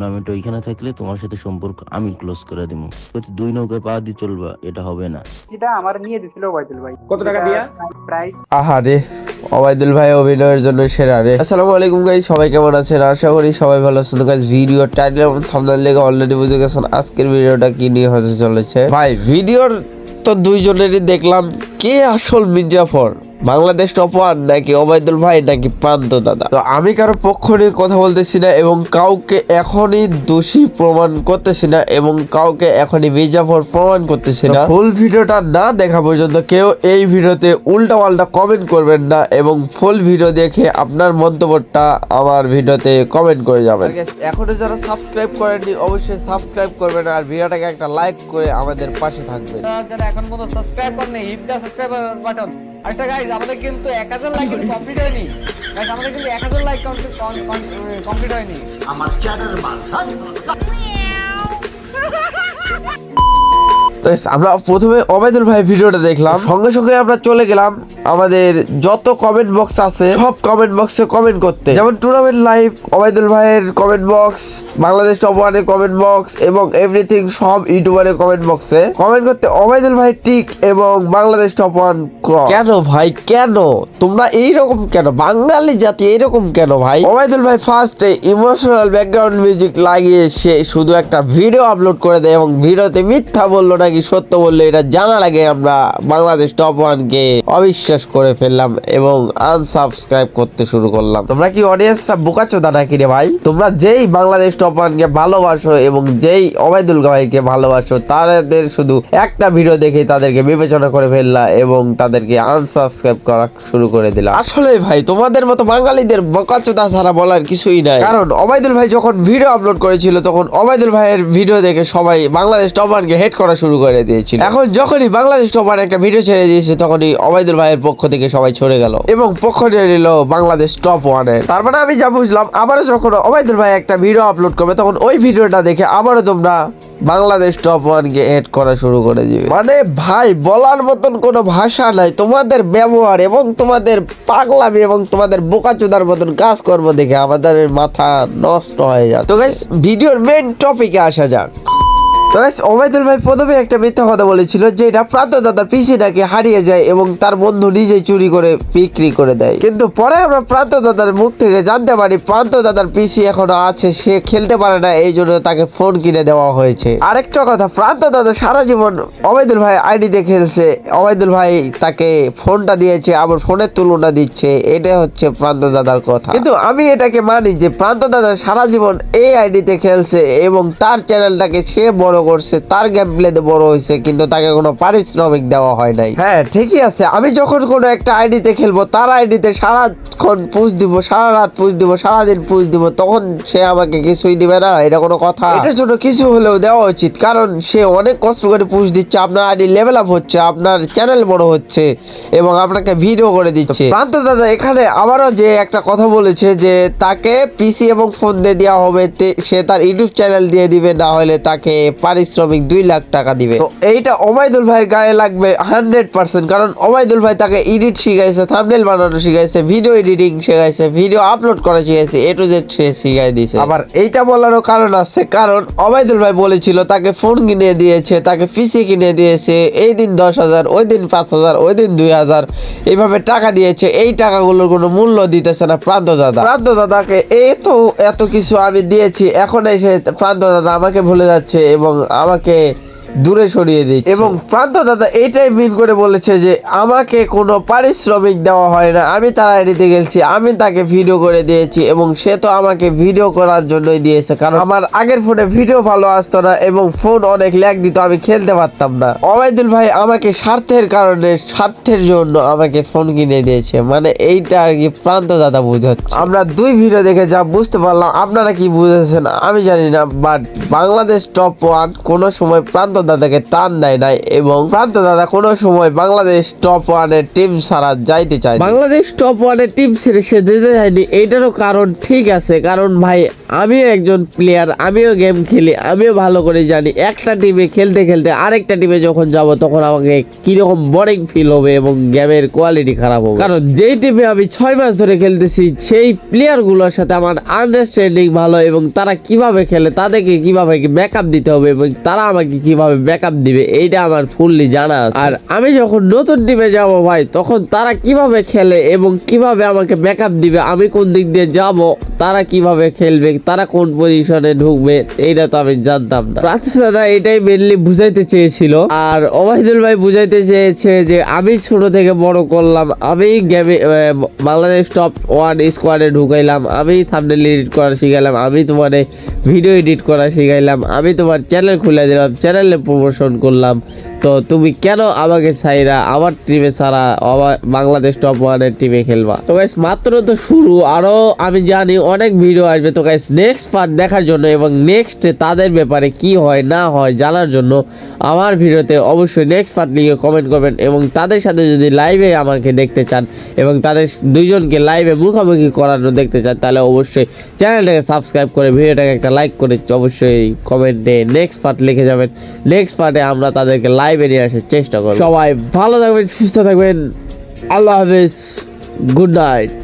Tournament ওইখানে থাকলে তোমার সাথে সম্পর্ক আমি ক্লোজ করে দিব। দুই নৌকায় পা দিয়ে চলবা, এটা হবে না। যেটা আমার নিয়ে দিছিল ওবায়দুল ভাই। কত টাকা দিয়া? প্রাইস আহারে, ওবায়দুল ভাই অভিনয়ের জন্য সেরা রে। আসসালামু আলাইকুম গাইস, সবাই কেমন আছেন? আশা করি সবাই ভালো আছেন। গাইস ভিডিও টাইটেল এবং থাম্বনেল দেখে অলরেডি বুঝে গেছেন আজকের ভিডিওটা কি নিয়ে হতে চলেছে। ভাই ভিডিওর তো দুইজনেরই দেখলাম, কে আসল মির্জাফর, বাংলাদেশ টপ ওয়ান নাকি ওবায়দুল ভাই নাকি প্রান্ত দাদা। তো আমি কারো পক্ষ নিয়ে কথা বলতেছি না এবং কাউকে এখনই দোষী প্রমাণ করতেছি না এবং কাউকে এখনই মির্জাফর প্রমাণ করতেছি না। ফুল ভিডিওটা না দেখা পর্যন্ত কেউ এই ভিডিওতে উল্টা পাল্টা কমেন্ট করবেন না এবং ফুল ভিডিও দেখে আপনার মন্তব্যটা আমার ভিডিওতে কমেন্ট করে যাবেন। এখনো যারা সাবস্ক্রাইব করেননি অবশ্যই সাবস্ক্রাইব করবেন আর ভিডিওটাকে একটা লাইক করে আমাদের পাশে থাকবেন। যারা এখন পর্যন্ত সাবস্ক্রাইব করেনি, হিট দ্য সাবস্ক্রাইব বাটন। আরেকটা গাইস, আমাদের কিন্তু 1000 লাইক কমপ্লিট হয়নি। গাইস আমাদের কিন্তু 1000 লাইক কমপ্লিট হয়নি। তো আমরা প্রথমে ওবায়দুল ভাই ভিডিওটা দেখলাম, সঙ্গে সঙ্গে আমরা চলে গেলাম আমাদের যত কমেন্ট বক্স আছে সব কমেন্ট বক্সে কমেন্ট করতে। যেমন টুর্নামেন্ট লাইভ, ওবায়দুল ভাইয়ের কমেন্ট বক্স, বাংলাদেশ টপ ওয়ানের কমেন্ট বক্স এবং এভরিথিং সব ইউটিউবারের কমেন্ট বক্সে কমেন্ট করতে ওবায়দুল ভাই টিক এবং বাংলাদেশ টপ ওয়ান ক্রস। কেন ভাই, কেন তোমরা এইরকম কেন? বাঙালি জাতি এইরকম কেন ভাই? ওবায়দুল ভাই ফার্স্টে ইমোশনাল ব্যাকগ্রাউন্ড মিউজিক লাগিয়ে সে শুধু একটা ভিডিও আপলোড করে দেয় এবং ভিডিওতে মিথ্যা বললো নাকি সত্য বললো এটা জানা লাগে আমরা বাংলাদেশ টপ ওয়ানকে অবিশ্বাস করে ফেললাম এবং আনসাবস্ক্রাইব করতে শুরু করলাম। তোমরা কি অডিয়েন্সটা বোকাচোদা নাকি রে ভাই? তোমরা যেই বাংলাদেশ টপ ওয়ানকে ভালোবাসো এবং যেই ওবায়দুল ভাইকে ভালোবাসো তাদের শুধু একটা ভিডিও দেখে তাদেরকে বিবেচনা করে ফেললা এবং তাদেরকে আনসাবস্ক্রাইব করা শুরু করে দিলা। আসলে ভাই তোমাদের মতো বাঙালিদের বোকাচোদা ছাড়া বলার কিছুই নাই। কারণ ওবায়দুল ভাই যখন ভিডিও আপলোড করেছিল তখন ওবায়দুল ভাইয়ের ভিডিও দেখে সবাই বাংলাদেশ টপ ওয়ানকে হেট করা শুরু করে দিয়েছিল। এখন যখনই বাংলাদেশ টপ ওয়ান একটা ভিডিও ছেড়ে দিয়েছে তখনই ওবায়দুল ভাইয়ের পক্ষ থেকে সবাই সরে গেল এবং পক্ষ নিয়ে নিল বাংলাদেশ টপ ওয়ানের। তার মানে আমি যা বুঝলাম, আবারও যখন ওবায়দুল ভাই একটা ভিডিও আপলোড করবে তখন ওই ভিডিওটা দেখে আবারও তোমরা বাংলাদেশ টপ ওয়ানকে এড করা শুরু করে দিবে। মানে ভাই বলার মতন কোনো ভাষা নাই। তোমাদের ব্যবহার এবং তোমাদের পাগলামি এবং তোমাদের বোকাচোদার মতন কাজকর্ম দেখে আমাদের মাথা নষ্ট হয়ে যায়। তো গাইস ভিডিওর মেইন টপিকে আসা যাক। তো গাইস ওবায়দুল ভাই প্রথমে একটা মিথ্যা কথা বলেছিল যে এটা প্রান্ত দাদার পিসি নাকি হারিয়ে যায় এবং তার বন্ধু নিজেই চুরি করে বিক্রি করে দেয়। কিন্তু পরে আমরা প্রান্ত দাদার মুখ থেকে জানতে পারি প্রান্ত দাদার পিসি এখনো আছে, সে খেলতে পারে না, এই জন্য তাকে ফোন কিনে দেওয়া হয়েছে। আরেকটা কথা, প্রান্ত দাদা সারা জীবন ওবায়দুল ভাই আইডিতে খেলছে, ওবায়দুল ভাই তাকে ফোনটা দিয়েছে আবার ফোনের তুলনা দিচ্ছে, এটা হচ্ছে প্রান্ত দাদার কথা। কিন্তু আমি এটাকে মানি যে প্রান্ত দাদা সারা জীবন এই আইডিতে খেলছে এবং তার চ্যানেলটাকে সে বড় করছে, তার গেম প্লেতে বড় হয়েছে, কিন্তু তাকে কোনো পারিশ্রমিক দেওয়া হয় নাই। হ্যাঁ ঠিকই আছে, আমি যখন কোনো একটা আইডিতে খেলবো তার আইডিতে সারাক্ষণ পুশ দিব, সারা রাত পুশ দিব, সারাদিন পুশ দিব, তখন সে আমাকে কিছুই দিবে না? এটা কোনো কথা? এটার জন্য কিছু হলেও দেওয়া উচিত, কারণ সে অনেক কষ্ট করে পুশ দিচ্ছে, আপনার আইডি লেভেল আপ হচ্ছে, আপনার চ্যানেল বড় হচ্ছে এবং আপনাকে ভিডিও করে দিচ্ছে। প্রান্ত দাদা এখানে আবারও যে একটা কথা বলেছে যে তাকে পিসি এবং ফোন দিয়ে দেওয়া হবে, সে তার ইউটিউব চ্যানেল দিয়ে দিবে, না হলে তাকে পারিশ্রমিক 2 লাখ টাকা দিবে। তো এইটা ওবায়দুল ভাইয়ের গায়ে লাগবে 100%, কারণ ওবায়দুল ভাই তাকে এডিট শিখাইছে, থাম্বনেল বানানো শিখাইছে, ভিডিও এডিটিং শিখাইছে, ভিডিও আপলোড করা শিখাইছে, এ টু জেড সে শিখাই দিয়েছে। আবার এইটা বলারও কারণ আছে, কারণ ওবায়দুল ভাই বলেছিল তাকে ফোন কিনে দিয়েছে, তাকে পিসি কিনে দিয়েছে, এই দিন 10,000, ওই দিন 5,000, ওই দিন 2,000 এইভাবে টাকা দিয়েছে। এই টাকাগুলোর কোনো মূল্য দিতেছে না প্রান্ত দাদা। প্রান্ত দাদাকে এত কিছু আমি দিয়েছি, এখন এসে প্রান্ত দাদা আমাকে ভুলে যাচ্ছে এবং আমাকে দূরে সরিয়ে দিচ্ছে। এবং প্রান্ত দাদা এইটাই মিন করে বলেছে যে আমাকে কোনো পারিশ্রমিক দেওয়া হয় না, আমি তার আইডিতে গেছি, আমি তাকে ভিডিও করে দিয়েছি এবং সে তো আমাকে ভিডিও করার জন্যই দিয়েছে, কারণ আমার আগের ফোনে ভিডিও ভালো আসতো না এবং ফোন অনেক ল্যাগ দিত, আমি খেলতে পারতাম না। ওবায়দুল ভাই আমাকে স্বার্থের কারণে, স্বার্থের জন্য আমাকে ফোন কিনে দিয়েছে, মানে এইটা আর কি প্রান্ত দাদা বুঝাচ্ছে। আমরা 2 ভিডিও দেখে যা বুঝতে পারলাম, আপনারা কি বুঝেছেন আমি জানি না, বাট বাংলাদেশ টপ ওয়ান কোনো সময় প্রান্ত দাদাকে টান দেয় নাই এবং প্রান্ত দাদা কোনো সময় বাংলাদেশ টপ 1 এর টিম ছাড়া যাইতে চায় বাংলাদেশ টপ 1 এর টিম ছেড়ে সে যেতে চায়নি। এইটারও কারণ ঠিক আছে, কারণ ভাই আমিও একজন প্লেয়ার, আমিও গেম খেলি, আমিও ভালো করে জানি একটা টিমে খেলতে খেলতে আরেকটা টিমে যখন যাব তখন আমাকে কিরকম বোরিং ফিল হবে এবং গেমের কোয়ালিটি খারাপ হবে। কারণ যেই টিমে আমি 6 মাস ধরে খেলতেছি সেই প্লেয়ারগুলোর সাথে আমার আন্ডারস্ট্যান্ডিং ভালো এবং তারা কিভাবে খেলে, তাদেরকে কিভাবে ব্যাকআপ দিতে হবে এবং তারা আমাকে কিভাবে ব্যাকআপ দিবে এইটা আমার ফুললি জানা আছে। আর আমি যখন নতুন টিমে যাব ভাই তখন তারা কিভাবে খেলে এবং কিভাবে আমাকে ব্যাকআপ দিবে, আমি কোন দিক দিয়ে যাব, তারা কিভাবে খেলবে, তারা কোন পজিশনে ঢুকবে এইটা তো আমি জানতাম না। প্রান্ত দাদা এটাই মেনলি বুঝাইতে চেয়েছিল। আর ওবায়দুল ভাই বুঝাইতে চেয়েছে যে আমি ছোট থেকে বড় করলাম, আমি গেমে বাংলাদেশ টপ 1 স্কোয়াডে ঢুকাইলাম, আমি থাম্বনেল এডিট করা শিখাইলাম, আমি তোমার ভিডিও এডিট করা শিখাইলাম, আমি তোমার চ্যানেল খুলে দিলাম, চ্যানেলে প্রমোশন করলাম, তো তুমি কেন আমাকে ছাইরা আমার টিমে ছাড়া বাংলাদেশ টপ 1 এর টিমে খেলবা? তো গাইস মাত্র তো শুরু, আরো আমি জানি অনেক ভিডিও আসবে। তো গাইস নেক্সট পার্ট দেখার জন্য এবং নেক্সট তাদের ব্যাপারে কি হয় না হয় জানার জন্য আমার ভিডিওতে অবশ্যই নেক্সট পার্ট লিখে কমেন্ট করবেন এবং তাদের সাথে যদি লাইভে আমাকে দেখতে চান এবং তাদের দুইজনকে লাইভে মুখোমুখি করানো দেখতে চান তাহলে অবশ্যই চ্যানেলটাকে সাবস্ক্রাইব করে ভিডিওটাকে একটা লাইক করে অবশ্যই কমেন্টে নেক্সট পার্ট লিখে যাবেন। নেক্সট পার্টে আমরা তাদেরকে লাইভে নিয়ে আসার চেষ্টা করব। সবাই ভালো থাকবেন, সুস্থ থাকবেন, আল্লাহ হাফেজ, গুড নাইট।